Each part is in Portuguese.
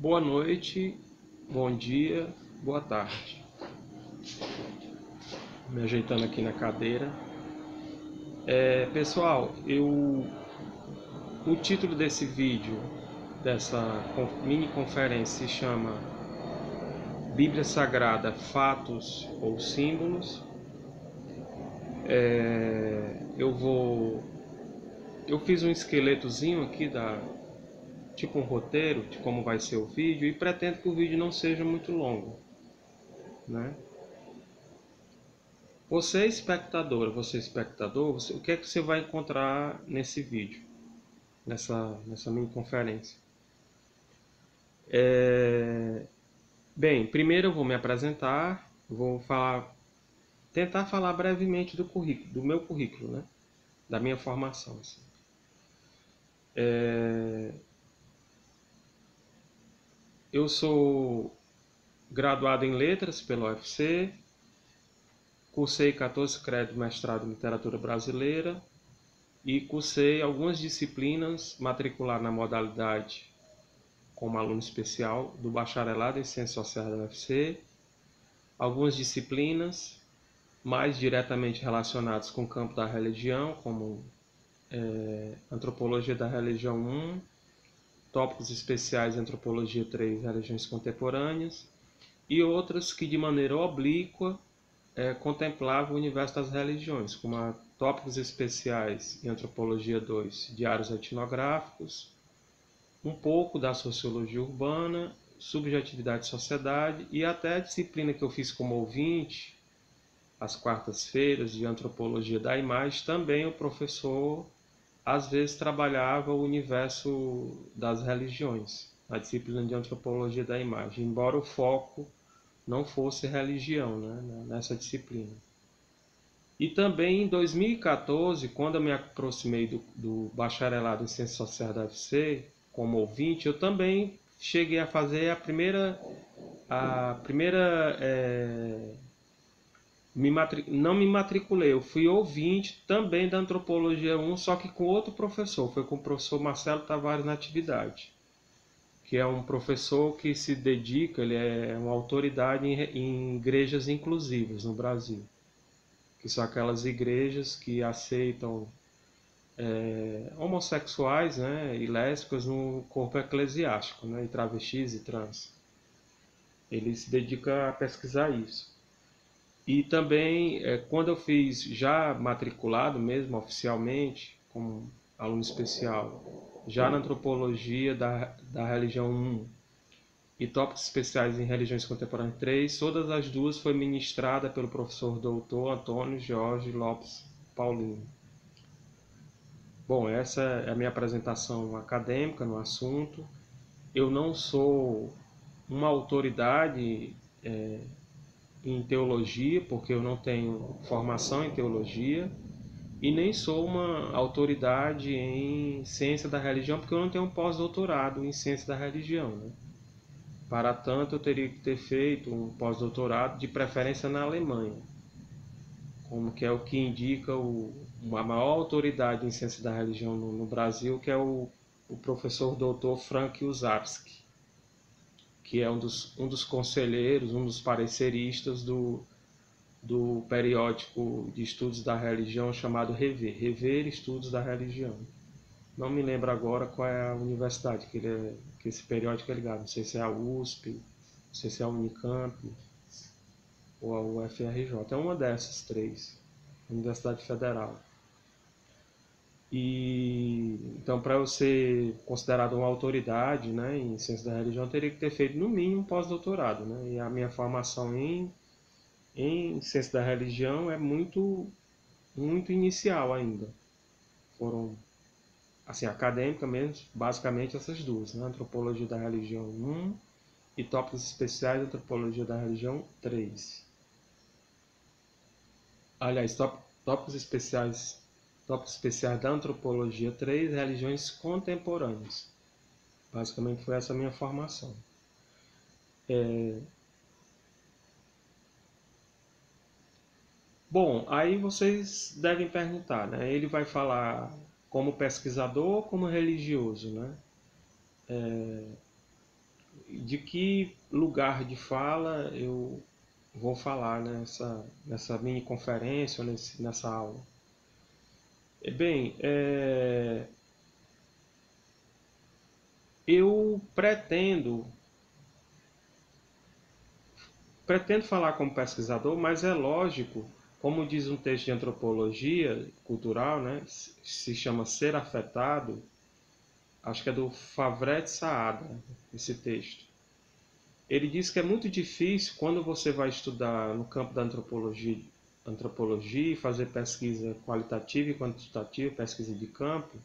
Boa noite, bom dia, boa tarde. Me ajeitando aqui na cadeira. Pessoal, o título desse vídeo, dessa mini conferência, se chama Bíblia Sagrada, Fatos ou Símbolos. Eu fiz um esqueletozinho aqui, tipo um roteiro de como vai ser o vídeo, e pretendo que o vídeo não seja muito longo, né? Você espectadora, você espectador, o que é que você vai encontrar nesse vídeo, nessa mini conferência? Bem, primeiro eu vou me apresentar, tentar falar brevemente do currículo, do meu currículo, né? Da minha formação. Assim. Eu sou graduado em Letras pela UFC, cursei 14 créditos de mestrado em Literatura Brasileira e cursei algumas disciplinas, matricular na modalidade como aluno especial do bacharelado em Ciências Sociais da UFC, algumas disciplinas mais diretamente relacionadas com o campo da religião, como Antropologia da Religião 1, tópicos especiais Antropologia 3, Religiões Contemporâneas, e outras que de maneira oblíqua contemplavam o universo das religiões, como tópicos especiais em Antropologia 2, Diários Etnográficos, um pouco da sociologia urbana, subjetividade e sociedade, e até a disciplina que eu fiz como ouvinte, às quartas-feiras, de antropologia da imagem, também o professor às vezes trabalhava o universo das religiões, a disciplina de antropologia da imagem, embora o foco não fosse religião, né, nessa disciplina. E também em 2014, quando eu me aproximei do bacharelado em Ciências Sociais da UFC, como ouvinte, eu também cheguei a fazer não me matriculei, eu fui ouvinte também da Antropologia 1, só que com outro professor, foi com o professor Marcelo Tavares Natividade, que é um professor que se dedica, ele é uma autoridade em igrejas inclusivas no Brasil, que são aquelas igrejas que aceitam homossexuais, né, e lésbicas no corpo eclesiástico, né, e travestis e trans. Ele se dedica a pesquisar isso. E também, quando eu fiz já matriculado mesmo, oficialmente, como aluno especial, já na antropologia da religião 1 e tópicos especiais em religiões contemporâneas 3, todas as duas foi ministrada pelo professor doutor Antônio Jorge Lopes Paulino. Bom, essa é a minha apresentação acadêmica no assunto. Eu não sou uma autoridade em teologia, porque eu não tenho formação em teologia, e nem sou uma autoridade em ciência da religião, porque eu não tenho um pós-doutorado em ciência da religião. Né? Para tanto, eu teria que ter feito um pós-doutorado, de preferência na Alemanha, como que é o que indica a maior autoridade em ciência da religião no Brasil, que é o professor doutor Frank Uzarski, que é um dos conselheiros, um dos pareceristas do periódico de estudos da religião chamado Rever Estudos da Religião. Não me lembro agora qual é a universidade que esse periódico é ligado. Não sei se é a USP, não sei se é a Unicamp ou a UFRJ. É uma dessas três, Universidade Federal. E então, para eu ser considerado uma autoridade, né, em ciência da religião, eu teria que ter feito no mínimo um pós-doutorado, né? E a minha formação em ciência da religião é muito inicial ainda. Foram, assim, acadêmica mesmo, basicamente essas duas, né? Antropologia da Religião 1 e tópicos especiais Antropologia da Religião 3. Aliás, tópicos especiais da Antropologia 3, Religiões Contemporâneas. Basicamente foi essa a minha formação. Bom, aí vocês devem perguntar, né? Ele vai falar como pesquisador ou como religioso, né? de que lugar de fala eu vou falar nessa mini conferência, ou nessa aula. Bem, eu pretendo falar como pesquisador, mas é lógico, como diz um texto de antropologia cultural, né, se chama Ser Afetado, acho que é do Favre de Saada, esse texto. Ele diz que é muito difícil, quando você vai estudar no campo da antropologia, fazer pesquisa qualitativa e quantitativa, pesquisa de campo,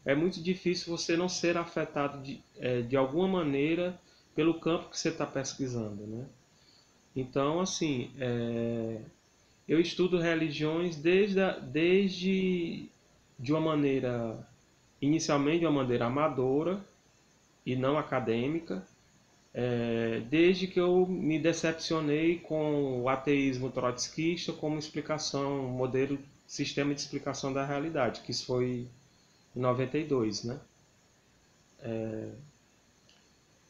é muito difícil você não ser afetado de alguma maneira pelo campo que você está pesquisando, né? Então, assim, eu estudo religiões desde de uma maneira, inicialmente de uma maneira amadora e não acadêmica, desde que eu me decepcionei com o ateísmo trotskista como explicação, modelo, sistema de explicação da realidade, que isso foi em 92, né?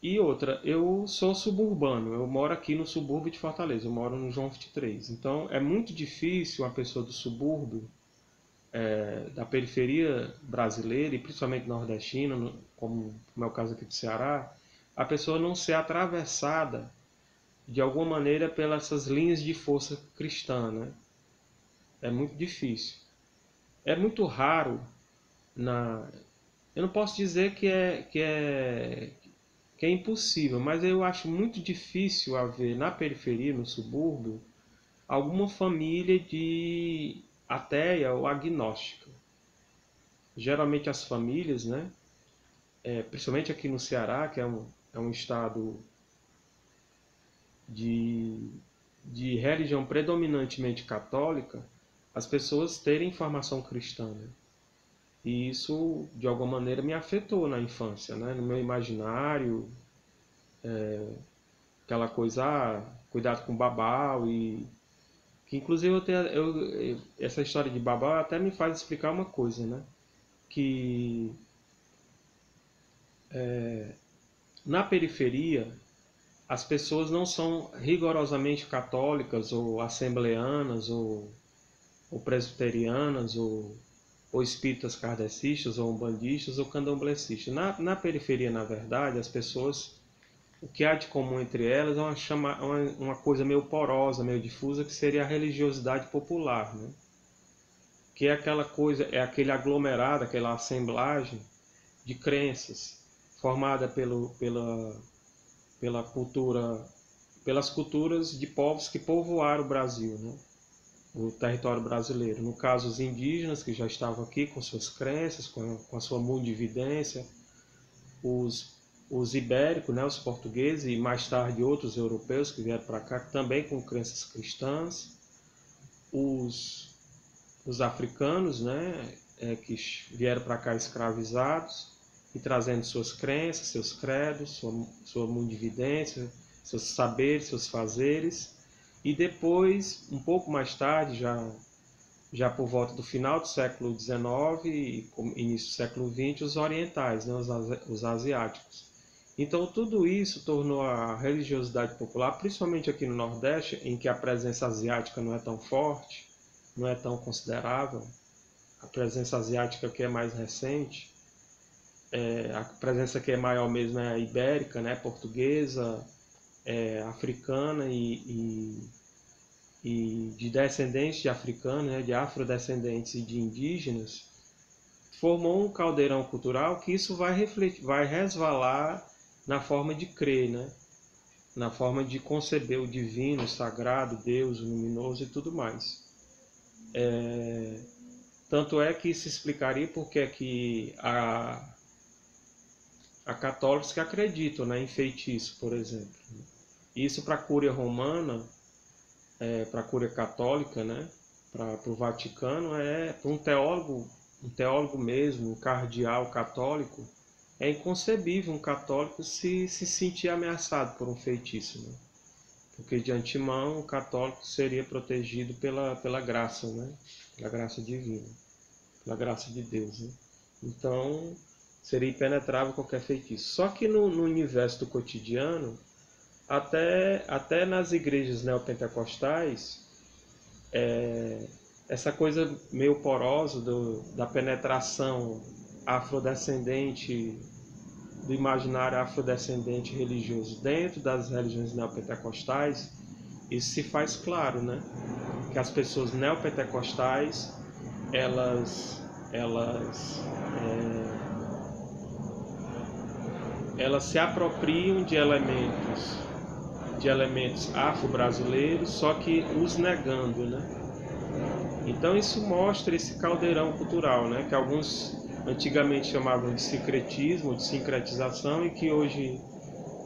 E outra, eu sou suburbano, eu moro aqui no subúrbio de Fortaleza, eu moro no João 23. Então é muito difícil uma pessoa do subúrbio, da periferia brasileira e principalmente nordestina, como é o caso aqui do Ceará, a pessoa não ser atravessada de alguma maneira pelas essas linhas de força cristã, né? É muito difícil. É muito raro na. Eu não posso dizer que é impossível, mas eu acho muito difícil haver na periferia, no subúrbio, alguma família de ateia ou agnóstica. Geralmente as famílias, né, principalmente aqui no Ceará, que é um estado de, de religião predominantemente católica, as pessoas terem formação cristã, né? E isso, de alguma maneira, me afetou na infância, né? No meu imaginário, aquela coisa, cuidado com o babau, e que inclusive essa história de babau até me faz explicar uma coisa, né? Que na periferia as pessoas não são rigorosamente católicas ou assembleanas ou presbiterianas ou espíritas kardecistas ou umbandistas ou candomblecistas. Na periferia, na verdade, as pessoas, o que há de comum entre elas é uma coisa meio porosa, meio difusa, que seria a religiosidade popular, né? Que é aquela coisa, é aquele aglomerado, aquela assemblagem de crenças formada pela cultura, pelas culturas de povos que povoaram o Brasil, né? O território brasileiro. No caso, os indígenas, que já estavam aqui com suas crenças, com a sua mundividência, os ibéricos, né, os portugueses, e mais tarde outros europeus que vieram para cá, também com crenças cristãs, os africanos, né, que vieram para cá escravizados e trazendo suas crenças, seus credos, sua mundividência, seus saberes, seus fazeres. E depois, um pouco mais tarde, já por volta do final do século XIX e início do século XX, os orientais, né, os asiáticos. Então tudo isso tornou a religiosidade popular, principalmente aqui no Nordeste, em que a presença asiática não é tão forte, não é tão considerável, a presença asiática que é mais recente, a presença que é maior mesmo é a ibérica, né, portuguesa, africana e de descendentes de africanos, né, de afrodescendentes e de indígenas, formou um caldeirão cultural que isso vai refletir, vai resvalar na forma de crer, né? Na forma de conceber o divino, o sagrado, Deus, o luminoso e tudo mais. Tanto é que isso explicaria porque é que há católicos que acreditam, né, em feitiço, por exemplo. Isso para a Cúria Romana, para a Cúria Católica, né, para o Vaticano, para um teólogo mesmo, um cardeal católico, é inconcebível um católico se sentir ameaçado por um feitiço, né? Porque de antemão o católico seria protegido pela graça, né? Pela graça divina, pela graça de Deus, né? Então, seria impenetrável qualquer feitiço. Só que no universo do cotidiano, até nas igrejas neopentecostais, essa coisa meio porosa da penetração afrodescendente, do imaginário afrodescendente religioso dentro das religiões neopentecostais, isso se faz claro, né? Que as pessoas neopentecostais, elas se apropriam de elementos afro-brasileiros, só que os negando, né? Então isso mostra esse caldeirão cultural, né? Que alguns antigamente chamavam de sincretismo, de sincretização, e que hoje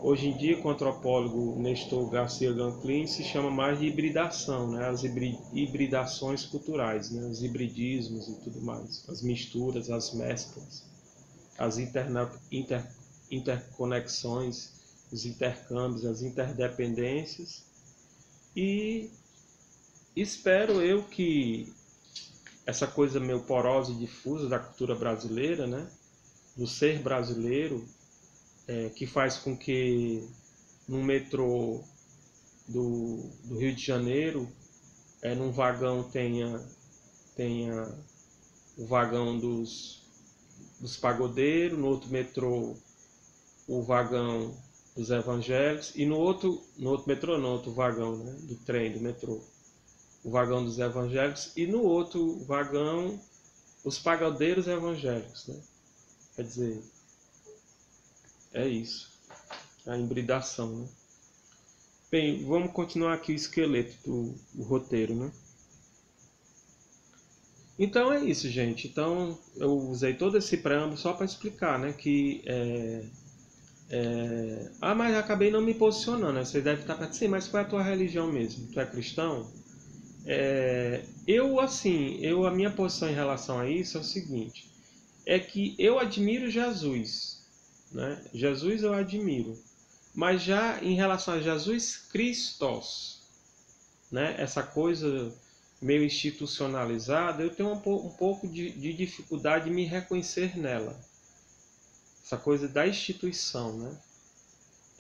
em dia, com o antropólogo Nestor Garcia Ganklin, se chama mais de hibridação, né? As hibridações culturais, né? Os hibridismos e tudo mais, as misturas, as mesclas, as interconexões, os intercâmbios, as interdependências. E espero eu que essa coisa meio porosa e difusa da cultura brasileira, né? Do ser brasileiro, que faz com que no metrô do Rio de Janeiro, num vagão tenha o vagão dos pagodeiros, no outro metrô o vagão dos evangélicos, e no outro metrô não, outro vagão, né, do trem, do metrô, o vagão dos evangélicos, e no outro vagão os pagodeiros evangélicos, né? Quer dizer, é isso, a hibridação, né? Bem, vamos continuar aqui o esqueleto do roteiro, né? Então é isso, gente. Então eu usei todo esse preâmbulo só para explicar, né? Que mas acabei não me posicionando, né? Você deve estar pensando, sim, mas qual é a tua religião mesmo? Tu é cristão? A minha posição em relação a isso é o seguinte: é que eu admiro Jesus, né? Jesus eu admiro, mas já em relação a Jesus Christos, né? Essa coisa meio institucionalizada, eu tenho um pouco de dificuldade de me reconhecer nela. Essa coisa da instituição, né?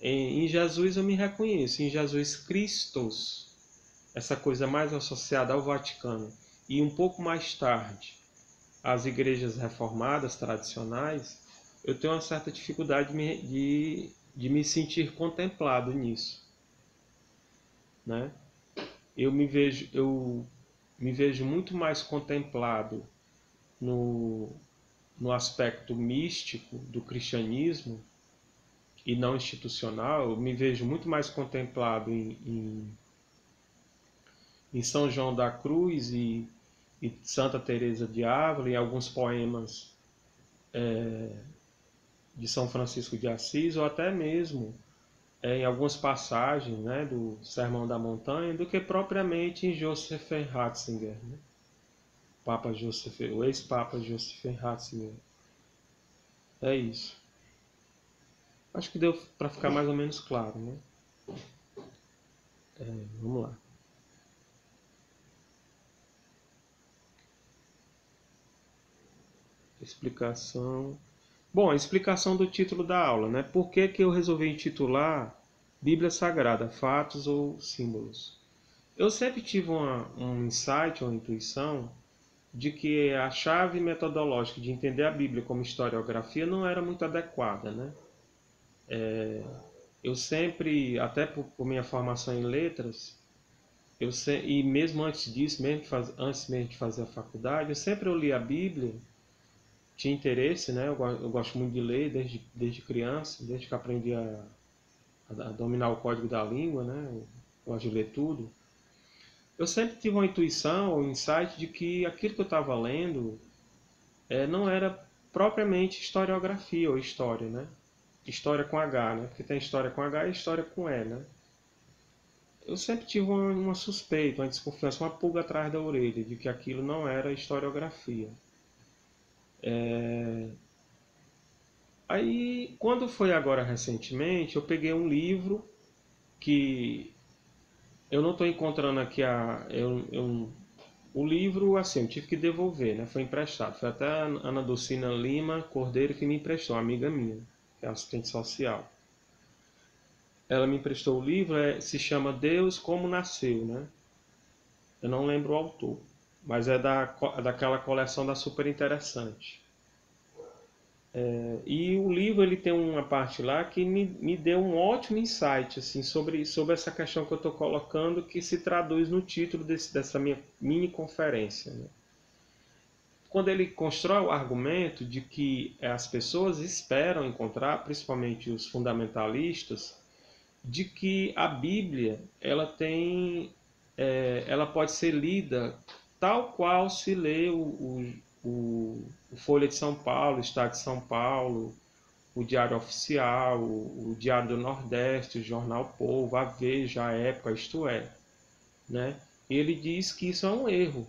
Em Jesus eu me reconheço, em Jesus Christos, essa coisa mais associada ao Vaticano, e um pouco mais tarde às igrejas reformadas tradicionais, eu tenho uma certa dificuldade de me sentir contemplado nisso, né? Eu me vejo muito mais contemplado no aspecto místico do cristianismo e não institucional. Eu me vejo muito mais contemplado em São João da Cruz e Santa Teresa de Ávila, em alguns poemas de São Francisco de Assis, ou até mesmo em algumas passagens, né, do Sermão da Montanha, do que propriamente em Joseph Ratzinger, né? O ex-papa Joseph Ratzinger. É isso. Acho que deu para ficar mais ou menos claro, né? Vamos lá. Explicação. Bom, a explicação do título da aula, né? Por que eu resolvi intitular Bíblia Sagrada, Fatos ou Símbolos? Eu sempre tive um insight, uma intuição, de que a chave metodológica de entender a Bíblia como historiografia não era muito adequada, né? Eu sempre, até por minha formação em letras, e mesmo antes disso, antes mesmo de fazer a faculdade, eu li a Bíblia, tinha interesse, né? Eu gosto muito de ler desde criança, desde que aprendi a dominar o código da língua, né? Eu gosto de ler tudo. Eu sempre tive uma intuição, um insight de que aquilo que eu estava lendo não era propriamente historiografia ou história, né? História com H, né? Porque tem história com H e história com E, né? Eu sempre tive uma suspeita, uma desconfiança, uma pulga atrás da orelha de que aquilo não era historiografia. Aí, quando foi agora recentemente, eu peguei um livro que eu não estou encontrando aqui O livro, assim, eu tive que devolver, né? Foi emprestado. Foi até a Ana Dulcina Lima Cordeiro que me emprestou, uma amiga minha, que é assistente social. Ela me emprestou o livro, se chama Deus Como Nasceu, né? Eu não lembro o autor, mas é daquela coleção da Super Interessante. E o livro ele tem uma parte lá que me deu um ótimo insight assim, sobre essa questão que eu estou colocando, que se traduz no título dessa minha mini conferência, né? Quando ele constrói o argumento de que as pessoas esperam encontrar, principalmente os fundamentalistas, de que a Bíblia ela pode ser lida tal qual se lê o Folha de São Paulo, o Estado de São Paulo, o Diário Oficial, o Diário do Nordeste, o Jornal Povo, a Veja, a Época, Isto É, né? Ele diz que isso é um erro,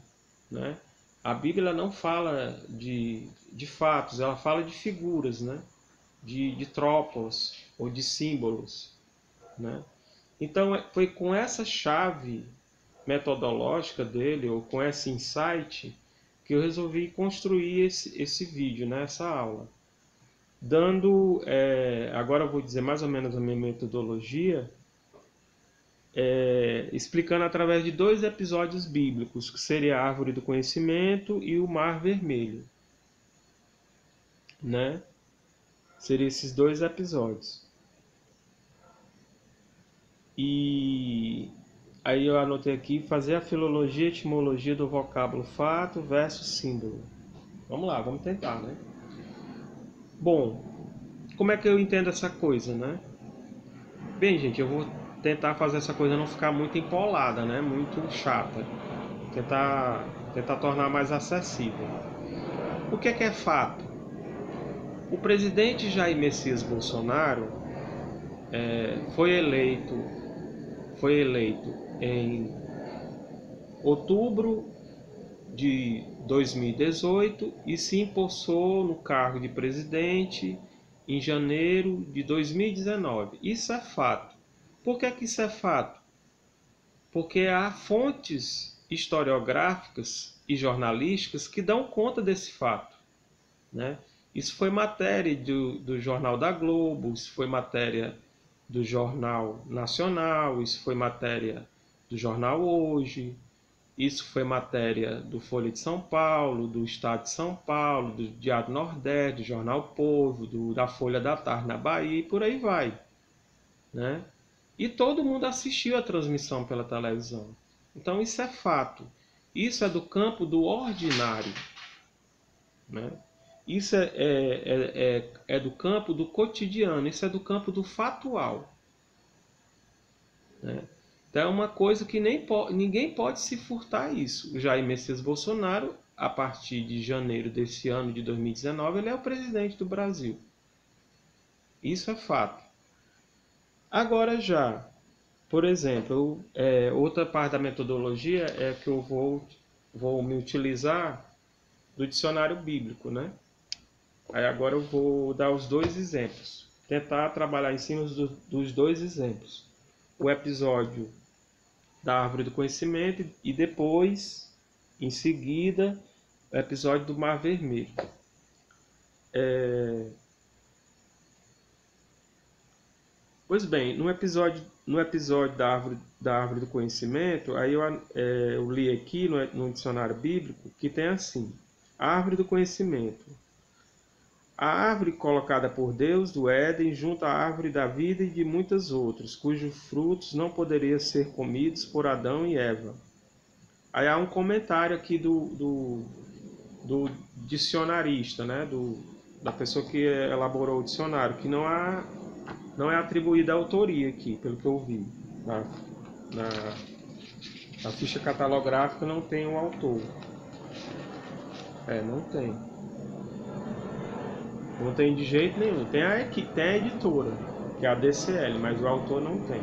né? A Bíblia não fala de fatos, ela fala de figuras, né? De tropos ou de símbolos, né? Então foi com essa chave metodológica dele, ou com esse insight, que eu resolvi construir esse vídeo, né? Essa aula. Agora eu vou dizer mais ou menos a minha metodologia, explicando através de 2 episódios bíblicos, que seria a Árvore do Conhecimento e o Mar Vermelho, né? Seriam esses 2 episódios. E aí eu anotei aqui, fazer a filologia e etimologia do vocábulo fato versus símbolo. Vamos lá, vamos tentar, né? Bom, como é que eu entendo essa coisa, né? Bem, gente, eu vou tentar fazer essa coisa não ficar muito empolada, né? Muito chata. Tentar tornar mais acessível. O que é fato? O presidente Jair Messias Bolsonaro foi eleito em outubro de 2018 e se empossou no cargo de presidente em janeiro de 2019. Isso é fato. Por que isso é fato? Porque há fontes historiográficas e jornalísticas que dão conta desse fato, né? Isso foi matéria do Jornal da Globo, isso foi matéria do Jornal Nacional, isso foi matéria do Jornal Hoje, isso foi matéria do Folha de São Paulo, do Estado de São Paulo, do Diário do Nordeste, do Jornal Povo, da Folha da Tarde na Bahia e por aí vai, né? E todo mundo assistiu a transmissão pela televisão. Então isso é fato. Isso é do campo do ordinário, né? Isso é do campo do cotidiano, isso é do campo do fatual, né? Então é uma coisa que ninguém pode se furtar isso. O Jair Messias Bolsonaro, a partir de janeiro desse ano de 2019, ele é o presidente do Brasil. Isso é fato. Agora já, por exemplo, outra parte da metodologia é que eu vou me utilizar do dicionário bíblico, né? Aí agora eu vou dar os 2 exemplos. Tentar trabalhar em cima dos 2 exemplos. O episódio da Árvore do Conhecimento e depois, em seguida, o episódio do Mar Vermelho. Pois bem, no episódio da Árvore do Conhecimento, aí eu li aqui no dicionário bíblico que tem assim: a Árvore do Conhecimento. A árvore colocada por Deus do Éden junto à árvore da vida e de muitas outras, cujos frutos não poderiam ser comidos por Adão e Eva. Aí há um comentário aqui do dicionarista, né? Da pessoa que elaborou o dicionário, que não é atribuída a autoria aqui, pelo que eu vi. Na ficha catalográfica não tem o autor. Não tem. Não tem de jeito nenhum. Tem a editora, que é a DCL, mas o autor não tem.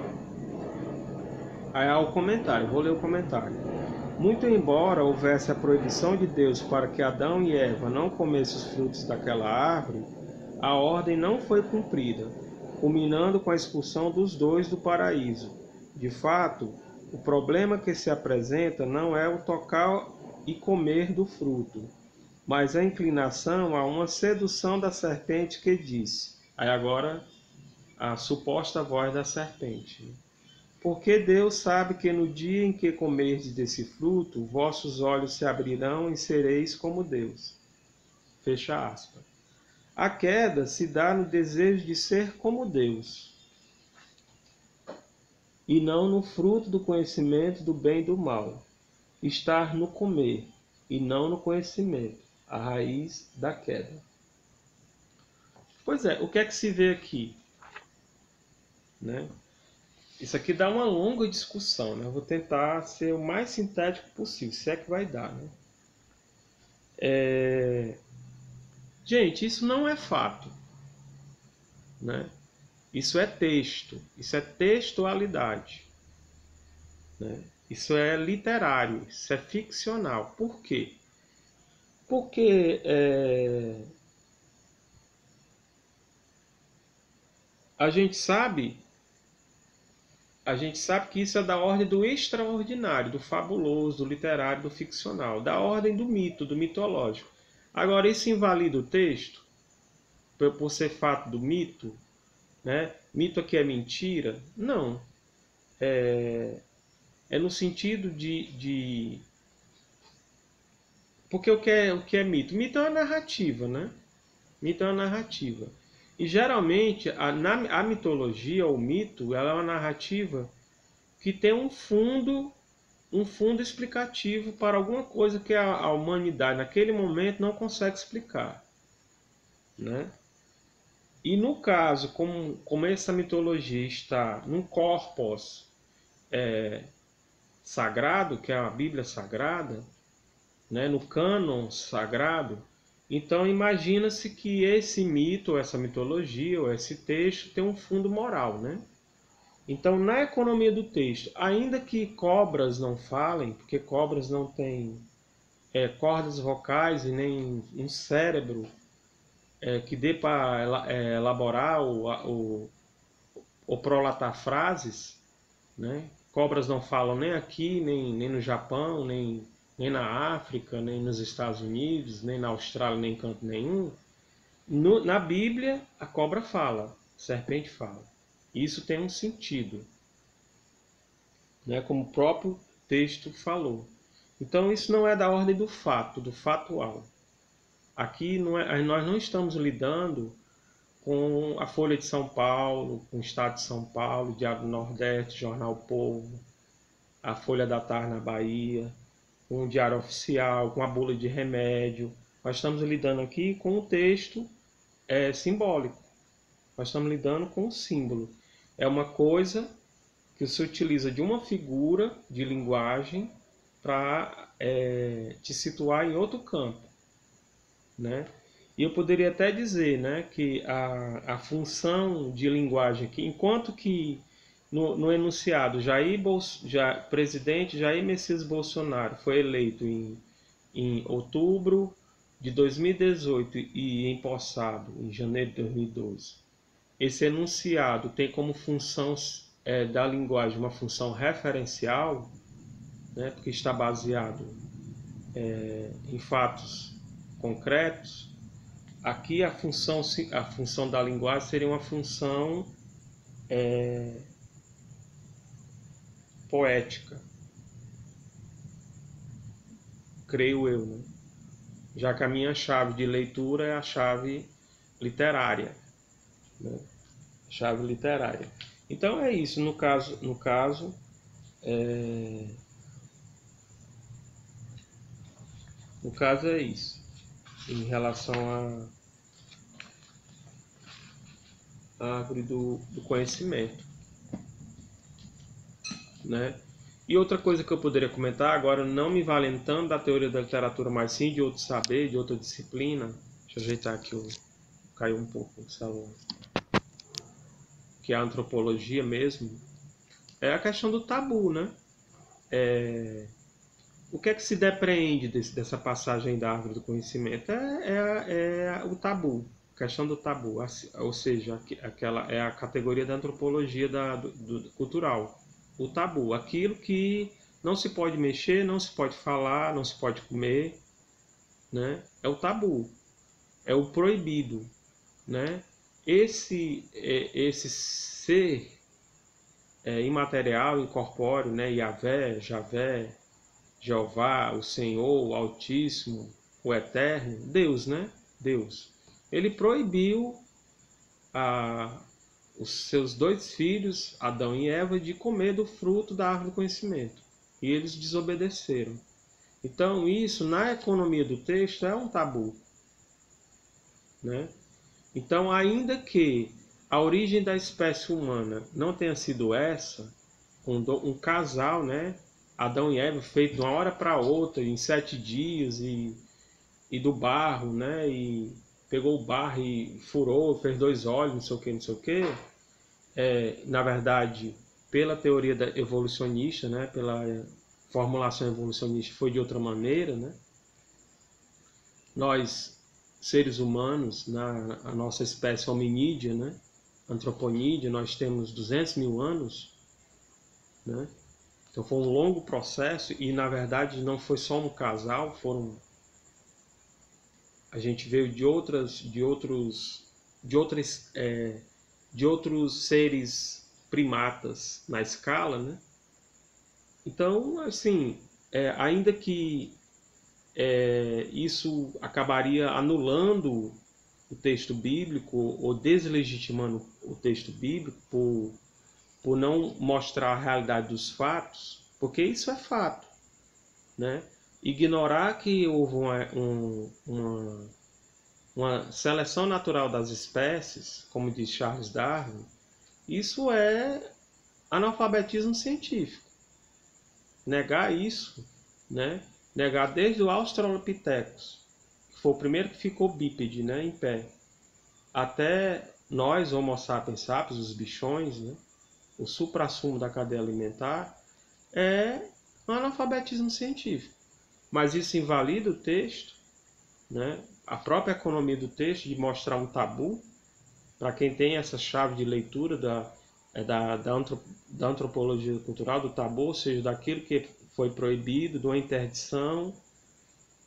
Aí há o comentário, vou ler o comentário. Muito embora houvesse a proibição de Deus para que Adão e Eva não comessem os frutos daquela árvore, a ordem não foi cumprida, culminando com a expulsão dos dois do paraíso. De fato, o problema que se apresenta não é o total e comer do fruto, mas a inclinação a uma sedução da serpente que disse. Aí agora a suposta voz da serpente. Porque Deus sabe que no dia em que comerdes desse fruto, vossos olhos se abrirão e sereis como Deus. Fecha aspas. A queda se dá no desejo de ser como Deus, e não no fruto do conhecimento do bem e do mal. Estar no comer, e não no conhecimento, a raiz da queda. Pois é, o que é que se vê aqui? Né? Isso aqui dá uma longa discussão, né? Eu vou tentar ser o mais sintético possível, se é que vai dar, né? Gente, isso não é fato, né? Isso é texto, isso é textualidade, né? Isso é literário, isso é ficcional. Por quê? Porque a gente sabe que isso é da ordem do extraordinário, do fabuloso, do literário, do ficcional, da ordem do mito, do mitológico. Agora, isso invalida o texto, por ser fato do mito, né? Mito aqui é mentira? Não. É no sentido de... Porque o que é mito? Mito é uma narrativa, né? Mito é uma narrativa. E geralmente a mitologia, ou mito, ela é uma narrativa que tem um fundo explicativo para alguma coisa que a humanidade naquele momento não consegue explicar, né? E no caso, como essa mitologia está num corpus sagrado, que é a Bíblia Sagrada, né, no cânon sagrado, então imagina-se que esse mito, ou essa mitologia, ou esse texto tem um fundo moral, né? Então, na economia do texto, ainda que cobras não falem, porque cobras não têm cordas vocais e nem um cérebro que dê para elaborar ou prolatar frases, né? Cobras não falam nem aqui, nem no Japão, nem na África, nem nos Estados Unidos, nem na Austrália, nem em canto nenhum. Na Bíblia, a cobra fala, a serpente fala. Isso tem um sentido, né? Como o próprio texto falou. Então, isso não é da ordem do fato, do fatual. Aqui nós não estamos lidando com a Folha de São Paulo, com o Estado de São Paulo, Diário do Nordeste, Jornal Povo, a Folha da Tarde na Bahia, com o Diário Oficial, com a bula de remédio. Nós estamos lidando aqui com o texto simbólico. Nós estamos lidando com o símbolo. É uma coisa que se utiliza de uma figura de linguagem para te situar em outro campo, né? E eu poderia até dizer, né, que a função de linguagem aqui, enquanto que no enunciado presidente Jair Messias Bolsonaro foi eleito em outubro de 2018 e empossado em janeiro de 2012, esse enunciado tem como função da linguagem uma função referencial, né, porque está baseado em fatos concretos. Aqui a função da linguagem seria uma função poética, creio eu, né? Já que a minha chave de leitura é a chave literária, né? Chave literária. Então é isso, no caso é isso, em relação à árvore do conhecimento, né? E outra coisa que eu poderia comentar, agora não me valendo tanto da teoria da literatura, mas sim de outro saber, de outra disciplina. Deixa eu ajeitar aqui, caiu um pouco o celular. Que é a antropologia mesmo, é a questão do tabu, né? O que é que se depreende dessa passagem da árvore do conhecimento? É o tabu, a questão do tabu, ou seja, aquela é a categoria da antropologia cultural. O tabu, aquilo que Não se pode mexer, não se pode falar, não se pode comer, né? É o tabu, é o proibido, né? Esse ser imaterial, incorpóreo, né? Yahvé, Javé, Jeová, o Senhor, o Altíssimo, o Eterno, Deus, né? Deus. Ele proibiu a, os seus dois filhos, Adão e Eva, de comer do fruto da árvore do conhecimento. E eles desobedeceram. Então, isso, na economia do texto, é um tabu, né? Então, ainda que a origem da espécie humana não tenha sido essa, um casal, né? Adão e Eva, feito de uma hora para outra, em 7 dias, e do barro, né? E pegou o barro e furou, fez 2 olhos, não sei o que, não sei o que. Na verdade, pela teoria evolucionista, né? Pela formulação evolucionista, foi de outra maneira, né? Nós, seres humanos, a nossa espécie hominídea, né? Antroponídea, nós temos 200 mil anos, né? Então foi um longo processo e, na verdade, não foi só um casal, a gente veio de outros seres primatas na escala, né? Então, assim, ainda que isso acabaria anulando o texto bíblico ou deslegitimando o texto bíblico por não mostrar a realidade dos fatos, porque isso é fato, né? Ignorar que houve uma seleção natural das espécies, como diz Charles Darwin, isso é analfabetismo científico. Negar isso, né? Negar desde o Australopithecus, que foi o primeiro que ficou bípede, né? Em pé, até nós, Homo sapiens sapiens, os bichões, né? O suprassumo da cadeia alimentar, é um analfabetismo científico. Mas isso invalida o texto, né? A própria economia do texto de mostrar um tabu, para quem tem essa chave de leitura da antropologia cultural, do tabu, ou seja, daquilo que foi proibido, de uma interdição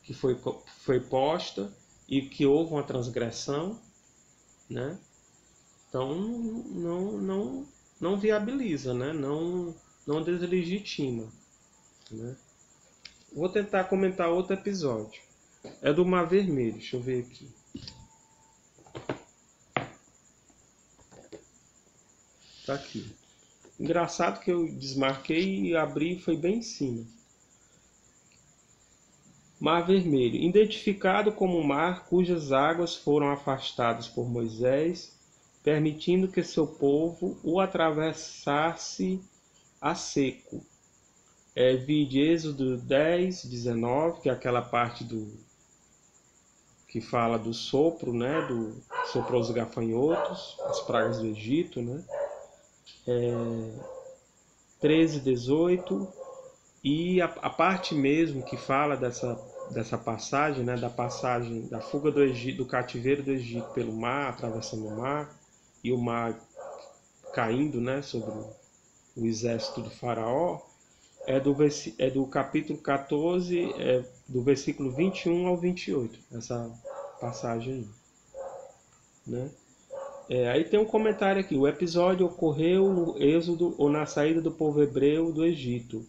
que foi posta e que houve uma transgressão, né? Então não viabiliza, né? Não deslegitima, né? Vou tentar comentar outro episódio. É do Mar Vermelho, deixa eu ver aqui. Tá aqui. Engraçado que eu desmarquei e abri e foi bem em cima. Mar Vermelho, identificado como o mar cujas águas foram afastadas por Moisés, permitindo que seu povo o atravessasse a seco. Vide Êxodo 10, 19, que é aquela parte que fala do sopro, né? Soprou os gafanhotos, as pragas do Egito, né? 13, 18, e a parte mesmo que fala dessa passagem, né? Da passagem da fuga do Egito, do cativeiro do Egito pelo mar, atravessando o mar, e o mar caindo, né? Sobre o exército do faraó, é do capítulo 14, do versículo 21 ao 28, essa passagem aí, né? Aí tem um comentário aqui: o episódio ocorreu no êxodo ou na saída do povo hebreu do Egito,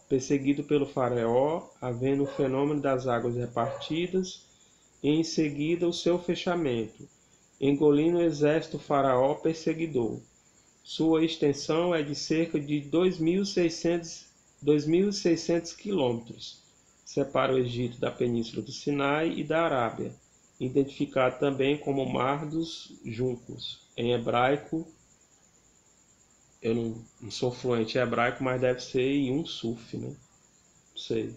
perseguido pelo faraó, havendo o fenômeno das águas repartidas e em seguida o seu fechamento, engolindo o exército faraó perseguidor. Sua extensão é de cerca de 2.600 quilômetros. Separa o Egito da Península do Sinai e da Arábia, identificado também como Mar dos Juncos. Em hebraico, eu não sou fluente em hebraico, mas deve ser em suf, né? Não sei.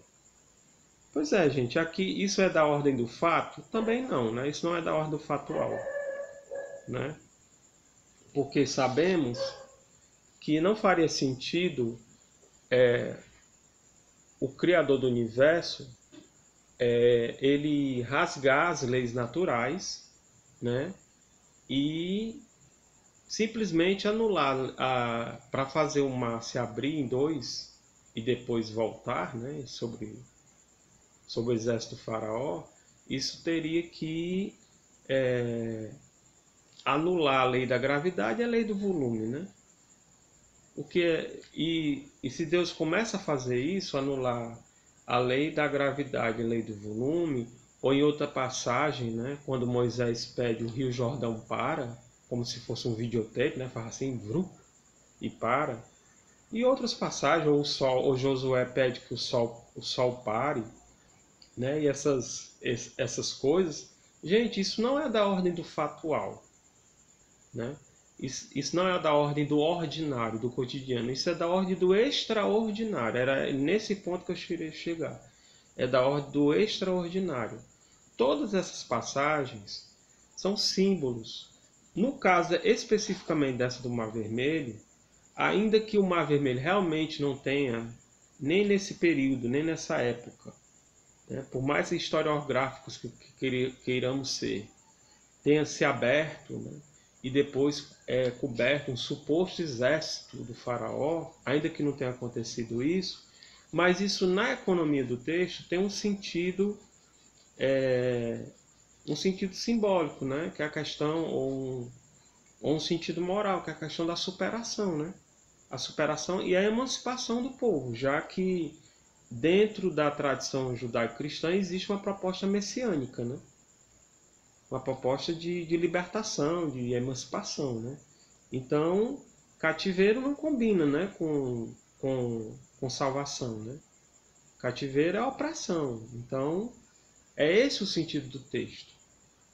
Pois é, gente, aqui isso é da ordem do fato? Também não, né? Isso não é da ordem do factual, né? Porque sabemos que não faria sentido o Criador do Universo ele rasgar as leis naturais, né? E simplesmente anular para fazer o mar se abrir em dois e depois voltar, né, sobre o exército do faraó, isso teria que anular a lei da gravidade e a lei do volume, né? E se Deus começa a fazer isso, anular a lei da gravidade e a lei do volume, ou em outra passagem, né, quando Moisés pede o Rio Jordão para, como se fosse um videotape, né, faz assim, vrum, e para. E outras passagens, ou o sol, ou Josué pede que o sol pare, né, e essas coisas. Gente, isso não é da ordem do fatual, né? Isso não é da ordem do ordinário, do cotidiano. Isso é da ordem do extraordinário. Era nesse ponto que eu queria chegar. É da ordem do extraordinário. Todas essas passagens são símbolos. No caso especificamente dessa do Mar Vermelho, ainda que o Mar Vermelho realmente não tenha, nem nesse período, nem nessa época, né, por mais historiográficos que queiramos ser, tenha se aberto, né, e depois coberto um suposto exército do faraó, ainda que não tenha acontecido isso, mas isso na economia do texto tem um sentido simbólico, né, que é a questão, ou um sentido moral, que é a questão da superação, né, a superação e a emancipação do povo, já que dentro da tradição judaico-cristã existe uma proposta messiânica, né? Uma proposta de libertação, de emancipação, né? Então, cativeiro não combina, né, com salvação, né? Cativeiro é opressão. Então, é esse o sentido do texto,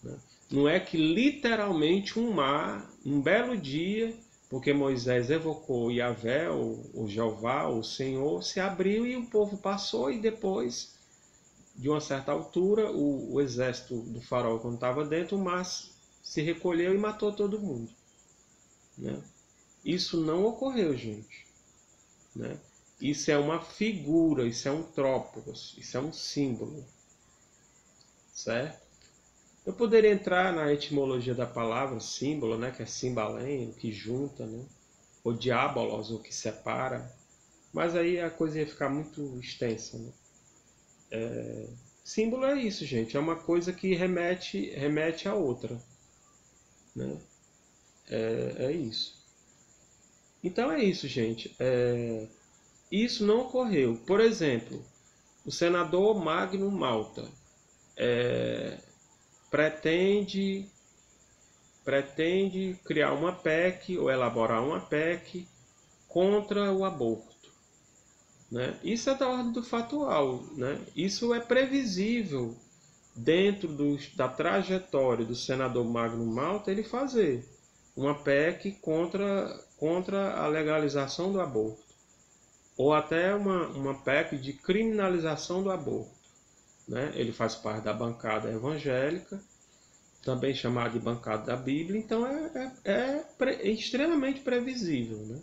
né? Não é que literalmente um mar, um belo dia, porque Moisés evocou Yahvé, o Jeová, o Senhor, se abriu e o povo passou e depois, de uma certa altura, o exército do faraó, quando estava dentro, o mar se recolheu e matou todo mundo, né? Isso não ocorreu, gente, né? Isso é uma figura, isso é um trópicos, isso é um símbolo, certo? Eu poderia entrar na etimologia da palavra símbolo, né, que é simbalém, o que junta, né? Ou diabolos, o que separa, mas aí a coisa ia ficar muito extensa, né? Símbolo é isso, gente, é uma coisa que remete a outra, né? É isso. Então é isso, gente. Isso não ocorreu. Por exemplo, o senador Magno Malta pretende criar uma PEC ou elaborar uma PEC contra o aborto, né? Isso é da ordem do fatual, né? Isso é previsível dentro da trajetória do senador Magno Malta ele fazer uma PEC contra a legalização do aborto, ou até uma PEC de criminalização do aborto, né? Ele faz parte da bancada evangélica, também chamada de bancada da Bíblia, então é extremamente previsível, né?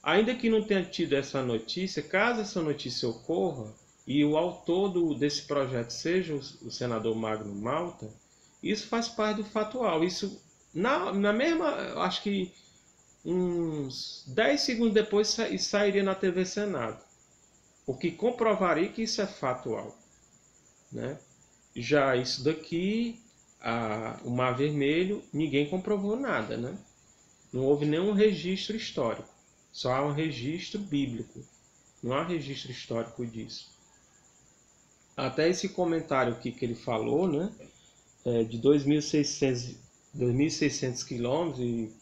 Ainda que não tenha tido essa notícia, caso essa notícia ocorra e o autor desse projeto seja o senador Magno Malta, isso faz parte do fatual. Isso, na mesma, acho que uns 10 segundos depois sairia na TV Senado, o que comprovaria que isso é fatual, né? Já isso daqui, o Mar Vermelho, ninguém comprovou nada, né? Não houve nenhum registro histórico, só há um registro bíblico, não há registro histórico disso. Até esse comentário aqui que ele falou, né, de 2.600 quilômetros e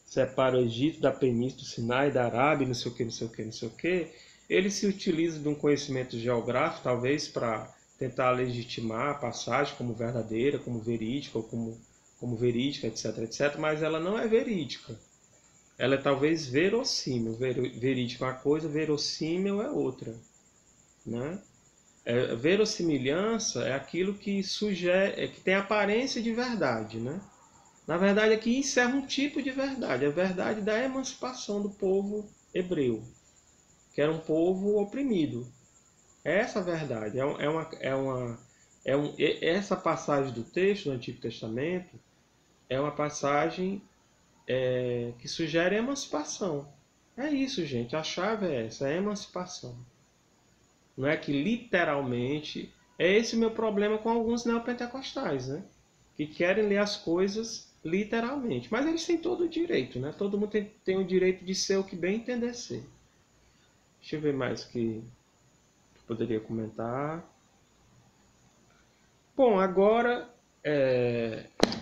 separa o Egito da Península do Sinai, da Arábia, não sei o que, não sei o que, não sei o que. Ele se utiliza de um conhecimento geográfico, talvez, para tentar legitimar a passagem como verdadeira, como verídica, ou como verídica, etc, etc, mas ela não é verídica. Ela é talvez verossímil. Verídica é uma coisa, verossímil é outra, né? Verossimilhança é aquilo que sugere, que tem aparência de verdade, né? Na verdade, aqui encerra um tipo de verdade, a verdade da emancipação do povo hebreu, que era um povo oprimido. Essa verdade essa passagem do texto do Antigo Testamento é uma passagem que sugere a emancipação, É isso, gente. A chave é essa, é a emancipação. Não é que literalmente. É esse o meu problema com alguns neopentecostais, né? Que querem ler as coisas literalmente. Mas eles têm todo o direito, né? Todo mundo tem o direito de ser o que bem entender ser. Deixa eu ver mais o que poderia comentar. Bom, agora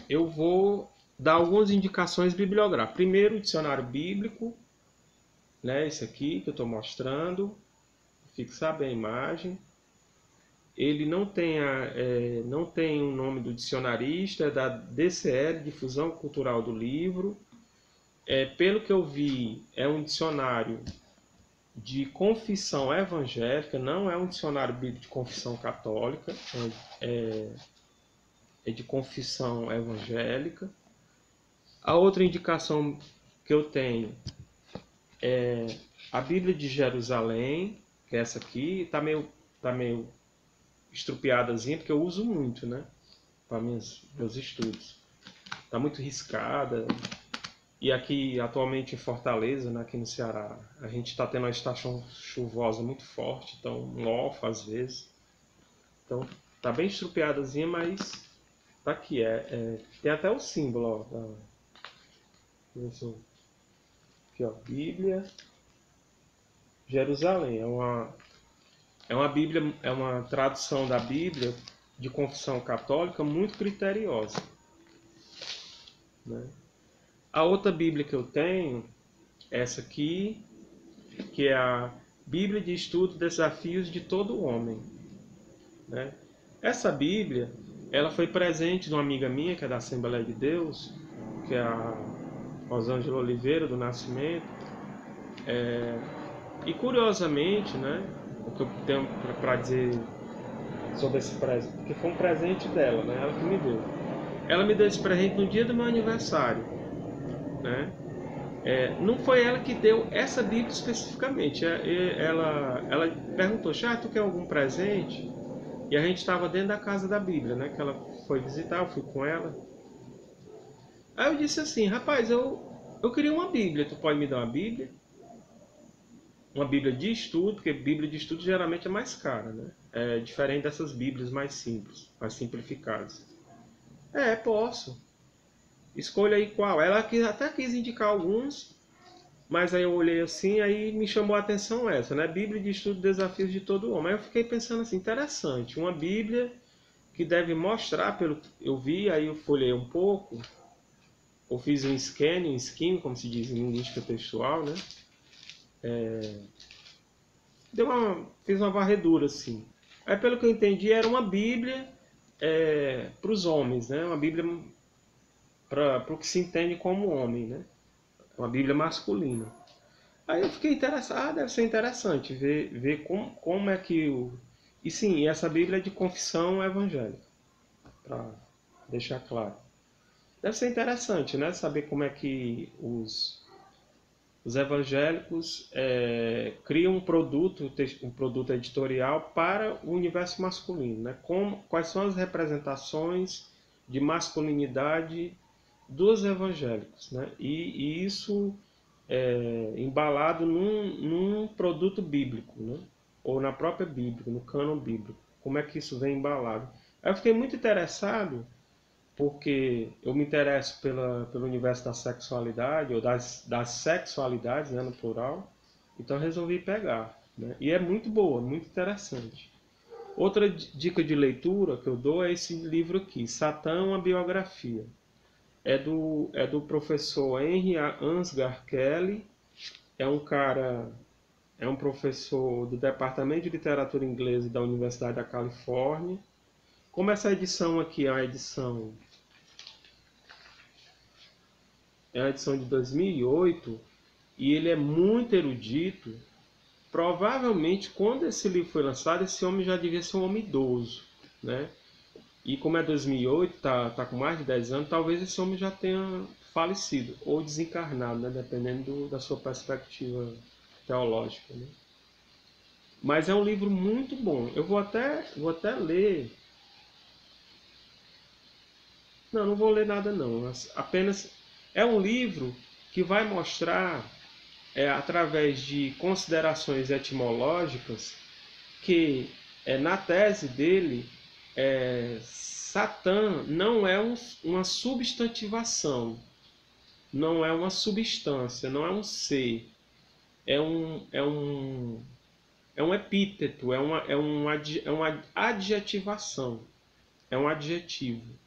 eu vou dar algumas indicações bibliográficas. Primeiro, o dicionário bíblico, né? Esse aqui que eu estou mostrando. Fixar bem a imagem. Ele não tem o nome do dicionarista, é da DCL, Difusão Cultural do Livro. Pelo que eu vi, é um dicionário de confissão evangélica, não é um dicionário bíblico de confissão católica, é de confissão evangélica. A outra indicação que eu tenho é a Bíblia de Jerusalém, que é essa aqui, tá meio estrupiadazinha, porque eu uso muito, né, para meus estudos. Tá muito riscada. E aqui, atualmente em Fortaleza, né, aqui no Ceará, a gente está tendo uma estação chuvosa muito forte, então mofa às vezes. Então, tá bem estrupiadazinha, mas tá aqui. Tem até o símbolo, ó. Aqui, ó, Bíblia Jerusalém. É uma Bíblia, é uma tradução da Bíblia de confissão católica muito criteriosa, né? A outra Bíblia que eu tenho, essa aqui, que é a Bíblia de Estudo Desafios de Todo Homem, né? Essa Bíblia, ela foi presente de uma amiga minha, que é da Assembleia de Deus, que é a Rosângela Oliveira, do Nascimento. E curiosamente, né, o que eu tenho para dizer sobre esse presente, porque foi um presente dela, né, ela que me deu. Ela me deu esse presente no dia do meu aniversário, né? Não foi ela que deu essa Bíblia especificamente. Ela perguntou, tu quer algum presente? E a gente estava dentro da casa da Bíblia, né? Que ela foi visitar, eu fui com ela. Aí eu disse assim, rapaz, eu queria uma Bíblia, tu pode me dar uma Bíblia? Uma Bíblia de estudo, porque Bíblia de estudo geralmente é mais cara, né? É diferente dessas Bíblias mais simples, mais simplificadas. Posso. Escolha aí qual. Ela até quis indicar alguns, mas aí eu olhei assim, aí me chamou a atenção essa, né? Bíblia de Estudo Desafios de Todo Homem. Aí eu fiquei pensando assim, interessante, uma Bíblia que deve mostrar, pelo que eu vi, aí eu folhei um pouco, eu fiz um scanning, um skim, como se diz em linguística textual, né? Fiz uma varredura assim. Aí pelo que eu entendi, era uma Bíblia para os homens, né? Uma Bíblia para o que se entende como homem, né? Uma Bíblia masculina. Aí eu fiquei interessado, deve ser interessante ver como é que o... E sim, essa Bíblia é de confissão evangélica, para deixar claro. Deve ser interessante, né? Saber como é que os evangélicos criam um produto editorial para o universo masculino, né? Quais são as representações de masculinidade dos evangélicos, né? E isso embalado num produto bíblico, né? Ou na própria Bíblia, no cânon bíblico. Como é que isso vem embalado? Aí eu fiquei muito interessado, porque eu me interesso pelo universo da sexualidade, ou das sexualidades, né, no plural, então eu resolvi pegar, né? E é muito boa, muito interessante. Outra dica de leitura que eu dou é esse livro aqui, Satã, uma biografia. É do professor Henry Ansgar Kelly, é um professor do Departamento de Literatura Inglesa da Universidade da Califórnia. Como essa edição aqui é a edição de 2008, e ele é muito erudito, provavelmente quando esse livro foi lançado, esse homem já devia ser um homem idoso, né? E como é 2008, tá com mais de 10 anos, talvez esse homem já tenha falecido ou desencarnado, né? Dependendo da sua perspectiva teológica, né? Mas é um livro muito bom. Eu vou até ler. Não vou ler nada não. Apenas é um livro que vai mostrar através de considerações etimológicas, que na tese dele, Satã não é uma substantivação, não é uma substância, não é um ser, é um epíteto, é uma adjetivação, é um adjetivo.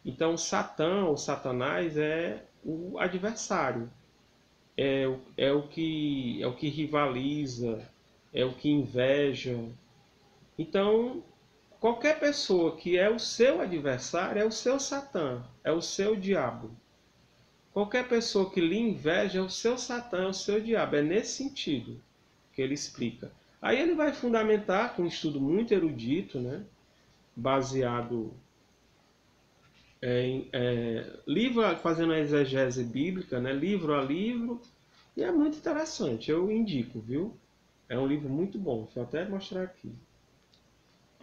Então, Satã ou Satanás é o adversário, é o que rivaliza, é o que inveja. Então, qualquer pessoa que é o seu adversário é o seu Satã, é o seu diabo. Qualquer pessoa que lhe inveja é o seu Satã, é o seu diabo. É nesse sentido que ele explica. Aí ele vai fundamentar com um estudo muito erudito, né, baseado livro, fazendo a exegese bíblica, né, livro a livro, e é muito interessante, eu indico, viu? É um livro muito bom, vou até mostrar aqui.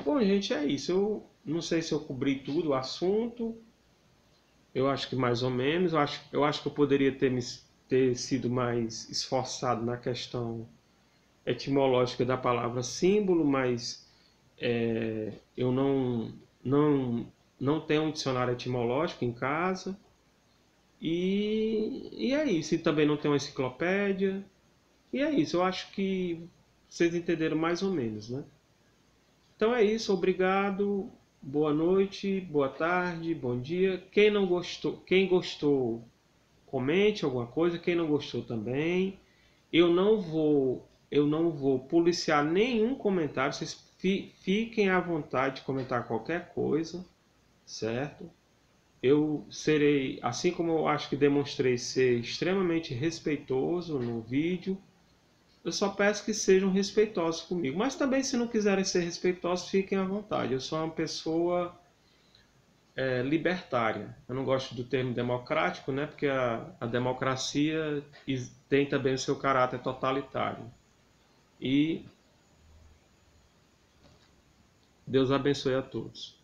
Bom, gente, é isso. Eu não sei se eu cobri tudo o assunto, eu acho que mais ou menos. Eu acho que eu poderia ter sido mais esforçado na questão etimológica da palavra símbolo, mas eu não tenho um dicionário etimológico em casa. E é isso. E também não tenho uma enciclopédia. E é isso. Eu acho que vocês entenderam mais ou menos, né? Então é isso. Obrigado. Boa noite, boa tarde, bom dia. Quem gostou, comente alguma coisa. Quem não gostou também. Eu não vou policiar nenhum comentário. Vocês fiquem à vontade de comentar qualquer coisa, certo? Eu serei, assim como eu acho que demonstrei ser extremamente respeitoso no vídeo, eu só peço que sejam respeitosos comigo. Mas também, se não quiserem ser respeitosos, fiquem à vontade. Eu sou uma pessoa libertária. Eu não gosto do termo democrático, né? Porque a democracia tem também o seu caráter totalitário. E Deus abençoe a todos.